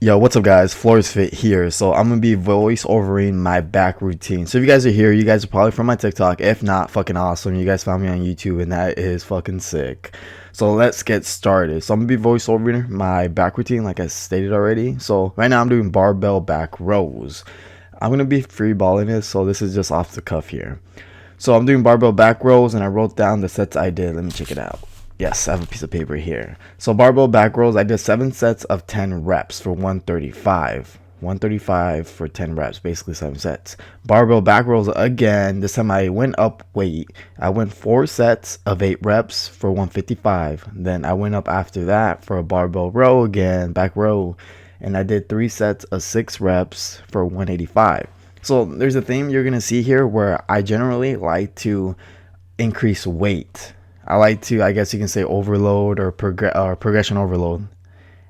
Yo, what's up guys? Floors Fit here. So I'm gonna be voice overing my back routine. So if you guys are here, you guys are probably from my TikTok. If not, fucking awesome. You guys found me on YouTube and that is fucking sick. So let's get started. So I'm gonna be voice overing my back routine like I stated already. So right now I'm doing barbell back rows. I'm gonna be free balling this, so this is just off the cuff here. So I'm doing barbell back rows and I wrote down the sets I did. Let me check it out. Yes, I have a piece of paper here. So barbell back rows, I did 7 sets of 10 reps for 135. 135 for 10 reps, basically 7 sets. Barbell back rows again. This time I went up weight. I went 4 sets of 8 reps for 155. Then I went up after that for a barbell row again, back row. And I did 3 sets of 6 reps for 185. So there's a theme you're going to see here where I generally like to increase weight. I like to, I guess you can say, overload or progression overload.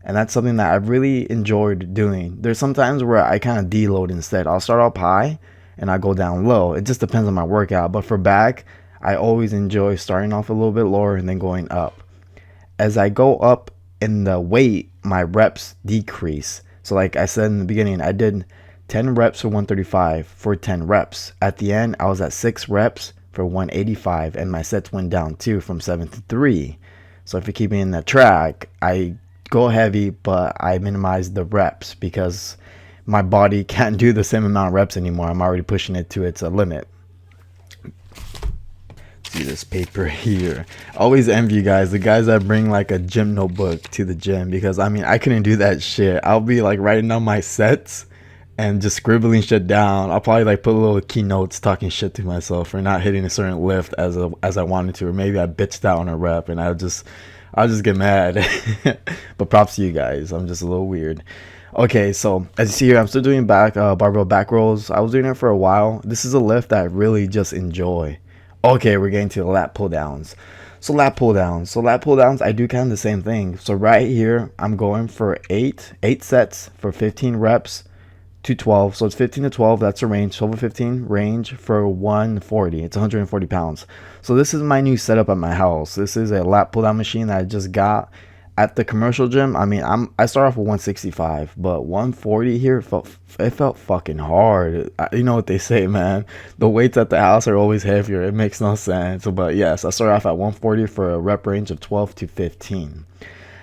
And that's something that I've really enjoyed doing. There's some times where I kind of deload instead. I'll start up high and I go down low. It just depends on my workout. But for back, I always enjoy starting off a little bit lower and then going up. As I go up in the weight, my reps decrease. So like I said in the beginning, I did 10 reps for 135 for 10 reps. At the end, I was at 6 reps for 185 and my sets went down too from 7 to 3. So if you're keeping in that track, I go heavy but I minimize the reps because my body can't do the same amount of reps anymore. I'm already pushing it to its limit. See this paper here. I always envy you guys, the guys that bring like a gym notebook to the gym, because I mean I couldn't do that shit. I'll be like writing down my sets and just scribbling shit down. I'll probably like put little keynotes talking shit to myself for not hitting a certain lift as I wanted to, or maybe I bitched out on a rep and I'll just get mad. But props to you guys. I'm just a little weird. Okay, so as you see here, I'm still doing barbell back rolls. I was doing it for a while. This is a lift that I really just enjoy. Okay, we're getting to the lat pull downs. So lat pull downs, I do kind of the same thing. So right here, I'm going for eight sets for 15 reps to 12. So it's 15 to 12. That's a range. 12 to 15 range for 140. It's 140 pounds. So this is my new setup at my house. This is a lat pull down machine that I just got at the commercial gym. I mean, I start off with 165, but 140 here it felt fucking hard. You know what they say, man. The weights at the house are always heavier. It makes no sense. But yes, I start off at 140 for a rep range of 12 to 15.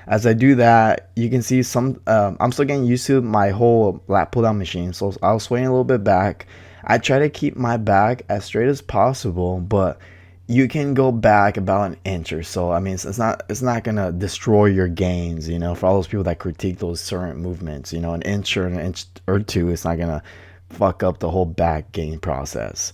As I do that, you can see I'm still getting used to my whole lat pull down machine. So I was swaying a little bit back. I try to keep my back as straight as possible, but you can go back about an inch or so. I mean, it's not gonna destroy your gains, you know, for all those people that critique those certain movements, you know, an inch or two, it's not gonna fuck up the whole back gain process.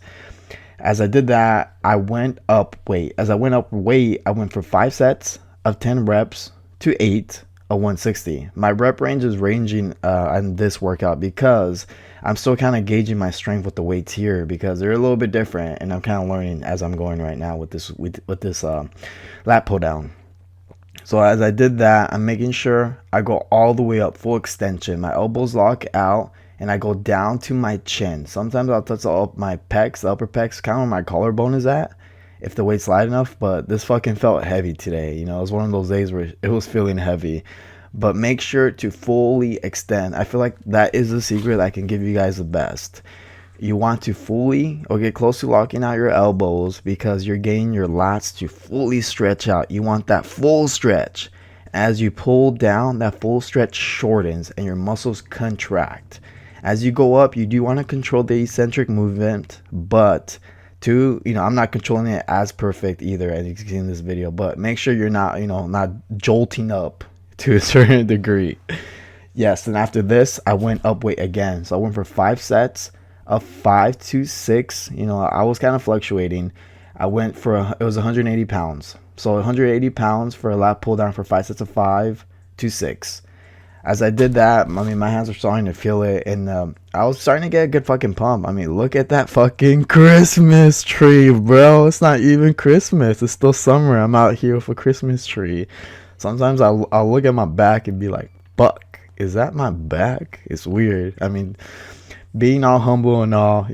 As I did that, I went up weight. I went for 5 sets of 10 reps to 8 of 160. My rep range is ranging on this workout because I'm still kind of gauging my strength with the weights here because they're a little bit different, and I'm kind of learning as I'm going right now with this lat pull down. So as I did that, I'm making sure I go all the way up, full extension. My elbows lock out and I go down to my chin. Sometimes I'll touch my pecs, the upper pecs, kind of where my collarbone is at, if the weight's light enough. But this fucking felt heavy today. You know, it was one of those days where it was feeling heavy. But make sure to fully extend. I feel like that is the secret that can give you guys the best. You want to fully or get close to locking out your elbows because you're getting your lats to fully stretch out. You want that full stretch. As you pull down, that full stretch shortens and your muscles contract. As you go up, you do want to control the eccentric movement, but I'm not controlling it as perfect either, as you can see in this video, but make sure you're not, not jolting up to a certain degree. Yes, and after this, I went up weight again. So I went for 5 sets of 5 to 6. I was kind of fluctuating. I went for, it was 180 pounds. So 180 pounds for a lat pull down for 5 sets of 5 to 6. As I did that, I mean, my hands are starting to feel it, and I was starting to get a good fucking pump. I mean, look at that fucking Christmas tree, bro. It's not even Christmas. It's still summer. I'm out here with a Christmas tree. Sometimes I'll look at my back and be like, fuck, is that my back? It's weird. I mean, being all humble and all,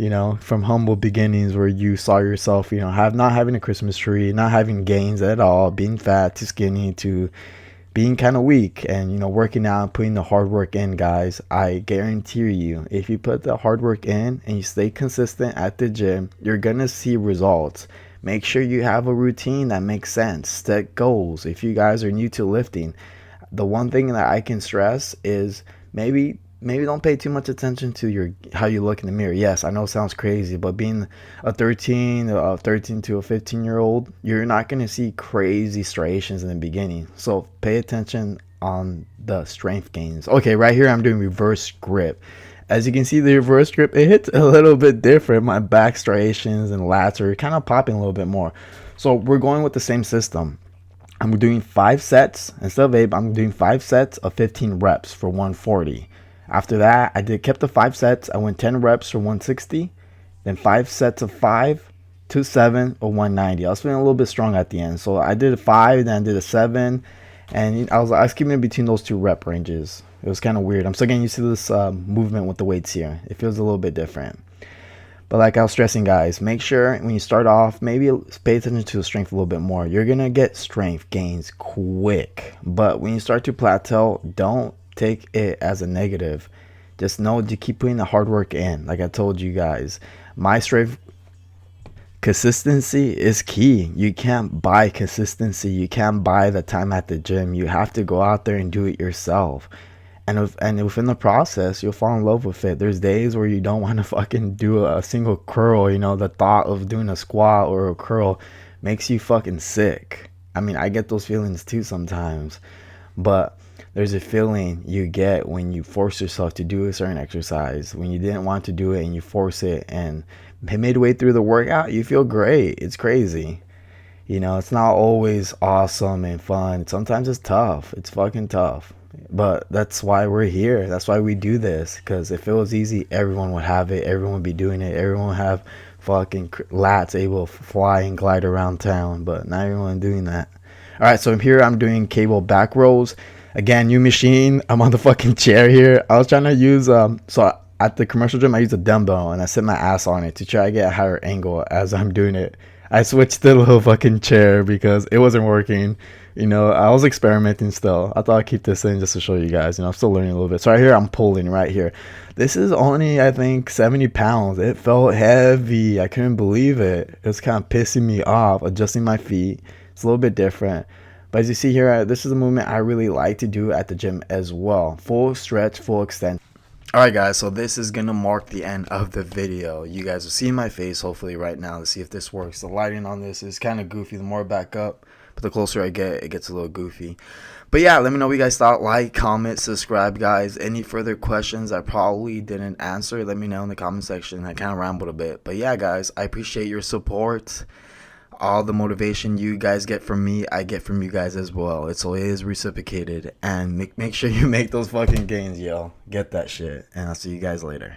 from humble beginnings where you saw yourself, not having a Christmas tree, not having gains at all, being fat to skinny to being kind of weak and working out, putting the hard work in, guys, I guarantee you, if you put the hard work in and you stay consistent at the gym, you're gonna see results. Make sure you have a routine that makes sense. Set goals. If you guys are new to lifting, the one thing that I can stress is maybe don't pay too much attention to your how you look in the mirror. Yes, I know it sounds crazy, but being a 13 to a 15-year-old, you're not going to see crazy striations in the beginning. So pay attention on the strength gains. Okay, right here I'm doing reverse grip. As you can see, the reverse grip, it hits a little bit different. My back striations and lats are kind of popping a little bit more. So we're going with the same system. I'm doing 5 sets instead of 8. I'm doing 5 sets of 15 reps for 140. After that, I kept the 5 sets. I went 10 reps for 160, then 5 sets of 5, 2 7 or 190. I was feeling a little bit strong at the end, so I did a 5, then I did a 7, and I was keeping in between those 2 rep ranges. It was kind of weird. I'm still getting used to this movement with the weights here. It feels a little bit different. But like I was stressing, guys, make sure when you start off, maybe pay attention to the strength a little bit more. You're gonna get strength gains quick, but when you start to plateau, don't take it as a negative. Just know to keep putting the hard work in. Like I told you guys, my strength consistency is key. You can't buy consistency. You can't buy the time at the gym. You have to go out there and do it yourself. And within the process, you'll fall in love with it. There's days where you don't want to fucking do a single curl. The thought of doing a squat or a curl makes you fucking sick. I mean, I get those feelings too sometimes, but there's a feeling you get when you force yourself to do a certain exercise, when you didn't want to do it and you force it, and midway through the workout you feel great. It's crazy. It's not always awesome and fun. Sometimes it's tough. It's fucking tough, but that's why we're here. That's why we do this, because if it was easy, everyone would have it. Everyone would be doing it. Everyone would have fucking lats able to fly and glide around town, but not everyone doing that. All right, so here I'm doing cable back rows. Again, new machine. I'm on the fucking chair here. I was trying to use so at the commercial gym I use a dumbbell and I sit my ass on it to try to get a higher angle as I'm doing it. I switched to the little fucking chair because it wasn't working. I was experimenting still. I thought I'd keep this in just to show you guys. I'm still learning a little bit. So right here I'm pulling right here. This is only, I think, 70 pounds. It felt heavy. I couldn't believe it. It was kind of pissing me off. Adjusting my feet. It's a little bit different. But as you see here, this is a movement I really like to do at the gym as well. Full stretch, full extension. Alright guys, so this is going to mark the end of the video. You guys will see my face hopefully right now to see if this works. The lighting on this is kind of goofy. The more I back up, but the closer I get, it gets a little goofy. But yeah, let me know what you guys thought. Like, comment, subscribe, guys. Any further questions I probably didn't answer, let me know in the comment section. I kind of rambled a bit. But yeah, guys, I appreciate your support. All the motivation you guys get from me, I get from you guys as well. It's always reciprocated. And make sure you make those fucking gains, yo. Get that shit. And I'll see you guys later.